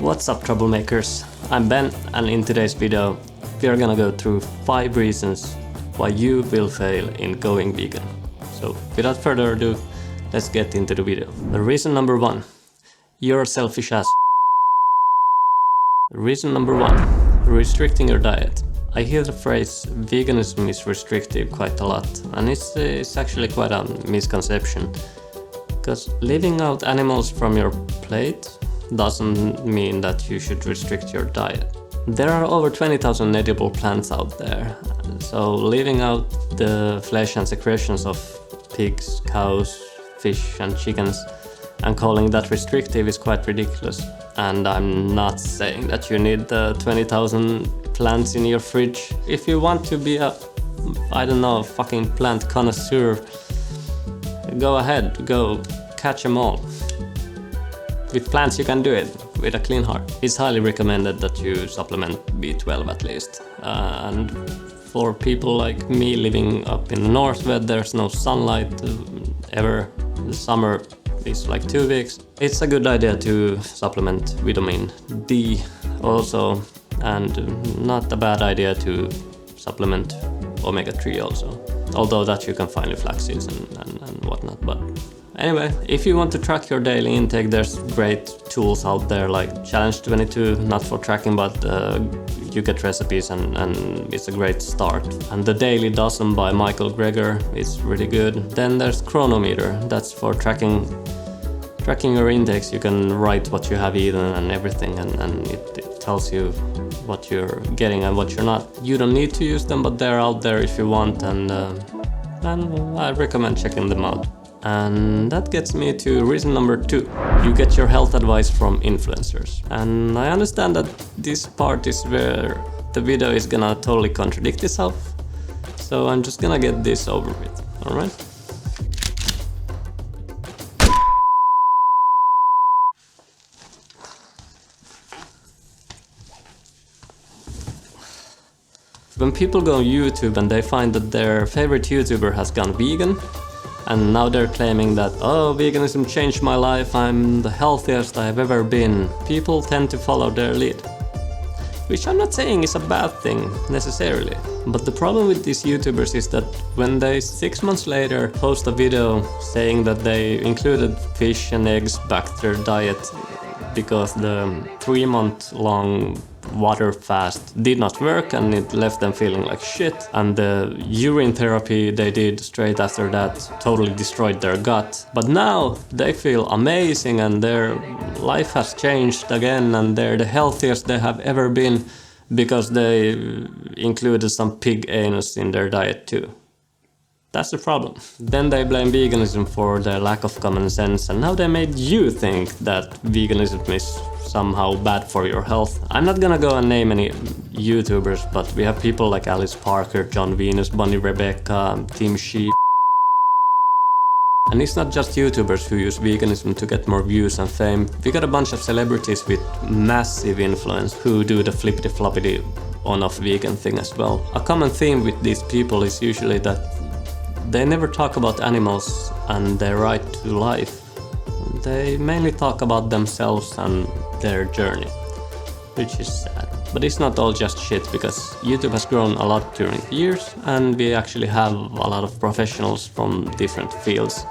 What's up, troublemakers? I'm Ben, and in today's video we are gonna go through 5 reasons why you will fail in going vegan. So without further ado, let's get into the video. Reason number 1. You're a selfish ass. Reason number 1. Restricting your diet. I hear the phrase veganism is restrictive quite a lot, and it's actually quite a misconception. Because leaving out animals from your plate doesn't mean that you should restrict your diet. There are over 20,000 edible plants out there, so leaving out the flesh and secretions of pigs, cows, fish and chickens and calling that restrictive is quite ridiculous. And I'm not saying that you need the 20,000 plants in your fridge. If you want to be a, I don't know, fucking plant connoisseur, go ahead, go catch them all. With plants you can do it, with a clean heart. It's highly recommended that you supplement B12 at least. And for people like me living up in the north where there's no sunlight ever, the summer is like 2 weeks, it's a good idea to supplement vitamin D also, and not a bad idea to supplement omega-3 also. Although that you can find in flax seeds and whatnot. But anyway, if you want to track your daily intake, there's great tools out there like Challenge 22, not for tracking, but you get recipes and it's a great start. And the Daily Dozen by Michael Greger is really good. Then there's Cronometer, that's for tracking your intakes. You can write what you have eaten and everything, and it tells you what you're getting and what you're not. You don't need to use them, but they're out there if you want, and I recommend checking them out. And that gets me to reason number 2. You get your health advice from influencers. And I understand that this part is where the video is gonna totally contradict itself, so I'm just gonna get this over with, alright? When people go on YouTube and they find that their favorite YouTuber has gone vegan, and now they're claiming that, oh, veganism changed my life, I'm the healthiest I've ever been, people tend to follow their lead. Which I'm not saying is a bad thing, necessarily. But the problem with these YouTubers is that when they 6 months later post a video saying that they included fish and eggs back to their diet because the 3-month-long water fast did not work and it left them feeling like shit, and the urine therapy they did straight after that totally destroyed their gut. But now they feel amazing and their life has changed again and they're the healthiest they have ever been because they included some pig anus in their diet too. That's the problem. Then they blame veganism for their lack of common sense, and now they made you think that veganism is somehow bad for your health. I'm not gonna go and name any YouTubers, but we have people like Alice Parker, John Venus, Bonnie Rebecca, Tim Sheep. And it's not just YouTubers who use veganism to get more views and fame. We got a bunch of celebrities with massive influence who do the flippity-floppity on-off vegan thing as well. A common theme with these people is usually that they never talk about animals and their right to life. They mainly talk about themselves and their journey, which is sad. But it's not all just shit, because YouTube has grown a lot during the years and we actually have a lot of professionals from different fields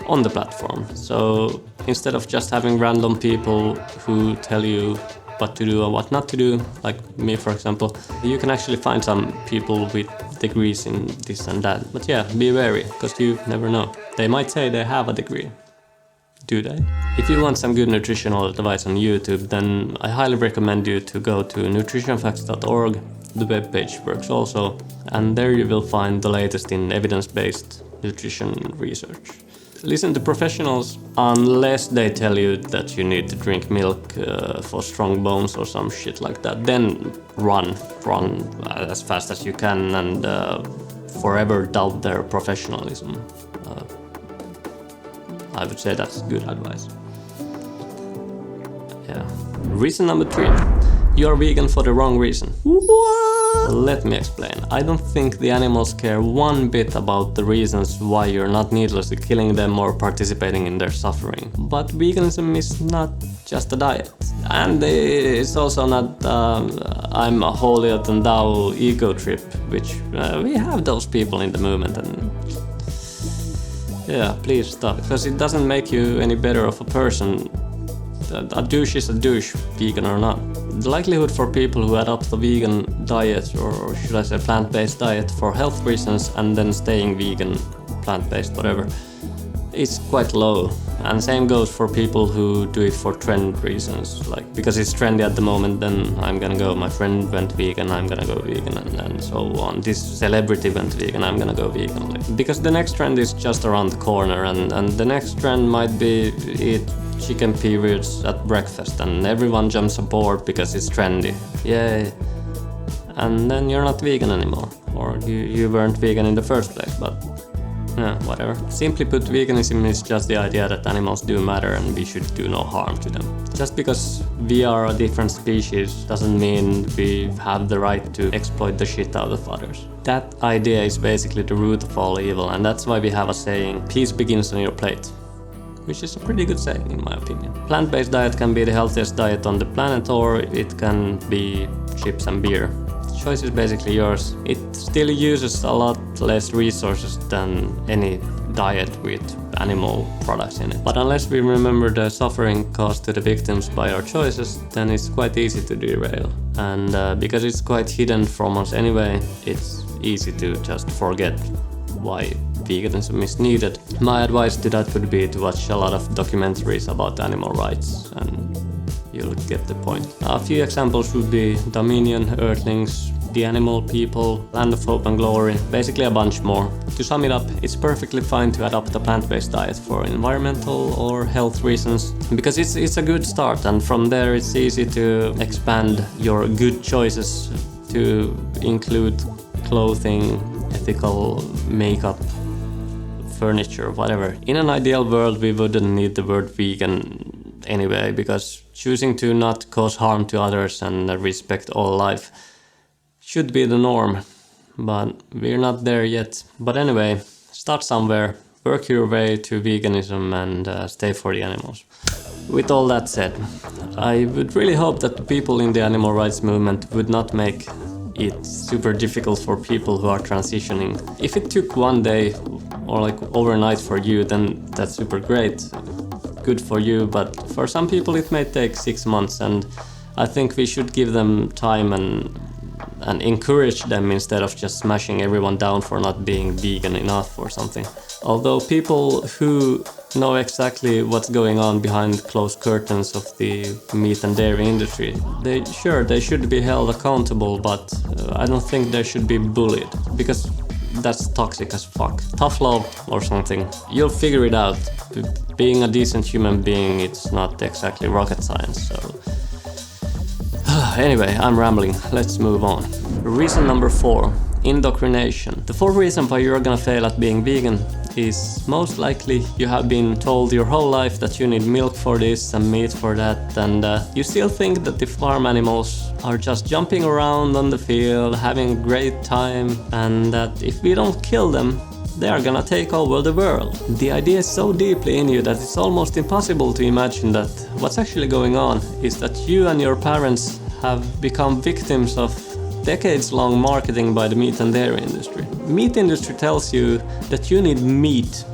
on the platform. So instead of just having random people who tell you what to do and what not to do, like me for example, you can actually find some people with degrees in this and that. But yeah, be wary, because you never know. They might say they have a degree. Do they? If you want some good nutritional advice on YouTube, then I highly recommend you to go to nutritionfacts.org. The webpage works also, and there you will find the latest in evidence-based nutrition research. Listen to professionals unless they tell you that you need to drink milk for strong bones or some shit like that. Then run as fast as you can and forever doubt their professionalism. I would say that's good advice. Yeah. Reason number 3. You are vegan for the wrong reason. What? Let me explain. I don't think the animals care one bit about the reasons why you're not needlessly killing them or participating in their suffering. But veganism is not just a diet. And it's also not I'm a holier than thou ego trip, which we have those people in the movement, and yeah, please stop, because it doesn't make you any better of a person. A douche is a douche, vegan or not. The likelihood for people who adopt a vegan diet, or should I say plant-based diet, for health reasons and then staying vegan, plant-based, whatever, is quite low. And same goes for people who do it for trend reasons, like because it's trendy at the moment, then I'm gonna go. My friend went vegan, I'm gonna go vegan, and so on. This celebrity went vegan, I'm gonna go vegan. Like, because the next trend is just around the corner, and the next trend might be eat chicken periods at breakfast, and everyone jumps aboard because it's trendy. Yay! And then you're not vegan anymore, or you weren't vegan in the first place, but yeah, whatever. Simply put, veganism is just the idea that animals do matter and we should do no harm to them. Just because we are a different species doesn't mean we have the right to exploit the shit out of others. That idea is basically the root of all evil, and that's why we have a saying, peace begins on your plate. Which is a pretty good saying in my opinion. Plant-based diet can be the healthiest diet on the planet, or it can be chips and beer. The choice is basically yours. It still uses a lot less resources than any diet with animal products in it. But unless we remember the suffering caused to the victims by our choices, then it's quite easy to derail. And because it's quite hidden from us anyway, it's easy to just forget why veganism is needed. My advice to that would be to watch a lot of documentaries about animal rights, and you'll get the point. A few examples would be Dominion, Earthlings, The Animal People, Land of Hope and Glory, basically a bunch more. To sum it up, it's perfectly fine to adopt a plant-based diet for environmental or health reasons, because it's a good start, and from there it's easy to expand your good choices to include clothing, ethical makeup, furniture, whatever. In an ideal world, we wouldn't need the word vegan anyway, because choosing to not cause harm to others and respect all life should be the norm. But we're not there yet. But anyway, start somewhere, work your way to veganism, and stay for the animals. With all that said, I would really hope that the people in the animal rights movement would not make it super difficult for people who are transitioning. If it took one day or like overnight for you, then that's super great, good for you, but for some people it may take 6 months, and I think we should give them time and encourage them instead of just smashing everyone down for not being vegan enough or something. Although people who know exactly what's going on behind closed curtains of the meat and dairy industry, they should be held accountable, but I don't think they should be bullied, because that's toxic as fuck. Tough love or something. You'll figure it out. Being a decent human being, it's not exactly rocket science, so... Anyway, I'm rambling. Let's move on. Reason number 4. Indoctrination. The 4th reason why you're gonna fail at being vegan is most likely you have been told your whole life that you need milk for this and meat for that, and you still think that the farm animals are just jumping around on the field, having a great time, and that if we don't kill them, they are gonna take over the world. The idea is so deeply in you that it's almost impossible to imagine that what's actually going on is that you and your parents have become victims of decades-long marketing by the meat and dairy industry. Meat industry tells you that you need meat,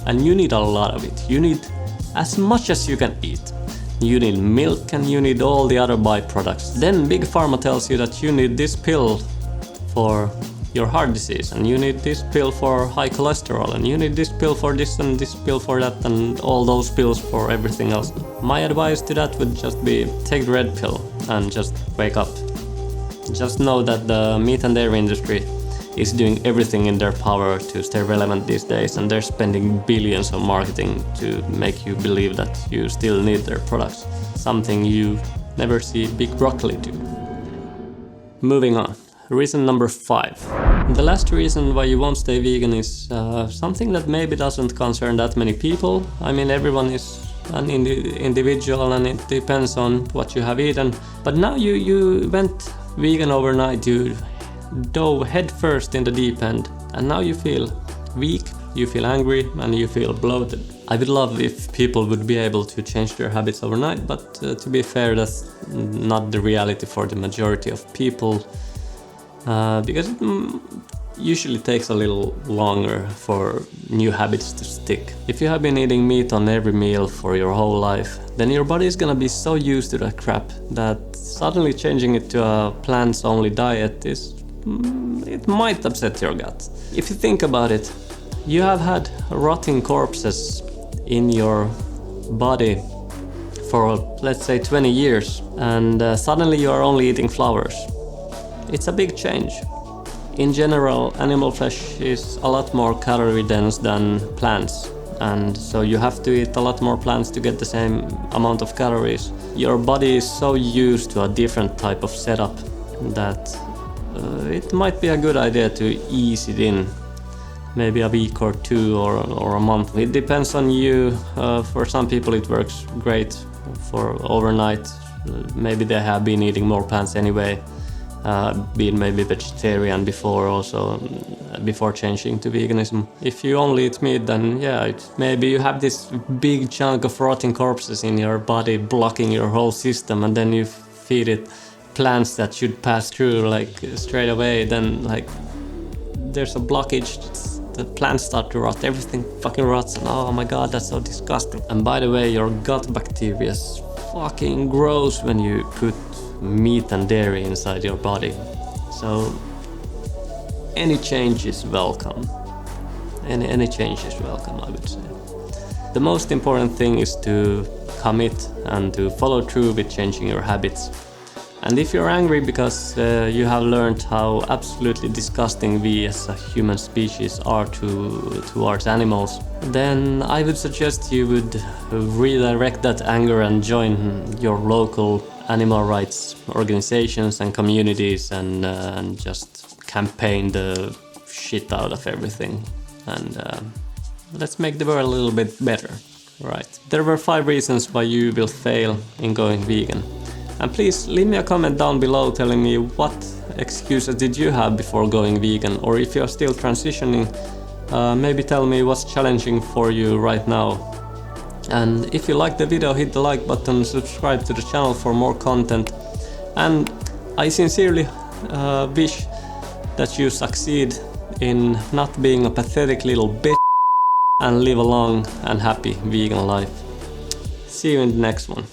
and you need a lot of it. You need as much as you can eat. You need milk and you need all the other byproducts. Then Big Pharma tells you that you need this pill for your heart disease, and you need this pill for high cholesterol, and you need this pill for this and this pill for that, and all those pills for everything else. My advice to that would just be take the red pill and just wake up. Just know that the meat and dairy industry is doing everything in their power to stay relevant these days, and they're spending billions on marketing to make you believe that you still need their products. Something you never see Big Broccoli do. Moving on. Reason number 5. The last reason why you won't stay vegan is something that maybe doesn't concern that many people. I mean, everyone is an individual and it depends on what you have eaten. But now you went vegan overnight, you dove headfirst in the deep end, and now you feel weak, you feel angry, and you feel bloated. I would love if people would be able to change their habits overnight, but to be fair, that's not the reality for the majority of people, because it usually takes a little longer for new habits to stick. If you have been eating meat on every meal for your whole life, then your body is gonna be so used to that crap that suddenly changing it to a plants-only diet it might upset your gut. If you think about it, you have had rotting corpses in your body for, let's say, 20 years, and suddenly you are only eating flowers. It's a big change. In general, animal flesh is a lot more calorie dense than plants, and so you have to eat a lot more plants to get the same amount of calories. Your body is so used to a different type of setup that it might be a good idea to ease it in. Maybe a week or two or a month. It depends on you. For some people it works great for overnight. Maybe they have been eating more plants anyway, been maybe vegetarian before also, before changing to veganism. If you only eat meat, then yeah, maybe you have this big chunk of rotting corpses in your body blocking your whole system, and then you feed it plants that should pass through like straight away, then like there's a blockage. The plants start to rot, everything fucking rots, and oh my god, that's so disgusting. And by the way, your gut bacteria is fucking gross when you put meat and dairy inside your body. So any change is welcome. Any change is welcome, I would say. The most important thing is to commit and to follow through with changing your habits. And if you're angry because you have learned how absolutely disgusting we as a human species are towards animals, then I would suggest you would redirect that anger and join your local animal rights organizations and communities and just campaign the shit out of everything. And let's make the world a little bit better, right? There were 5 reasons why you will fail in going vegan. And please leave me a comment down below telling me what excuses did you have before going vegan, or if you're still transitioning, maybe tell me what's challenging for you right now. And if you liked the video, hit the like button, subscribe to the channel for more content, and I sincerely wish that you succeed in not being a pathetic little bitch and live a long and happy vegan life. See you in the next one.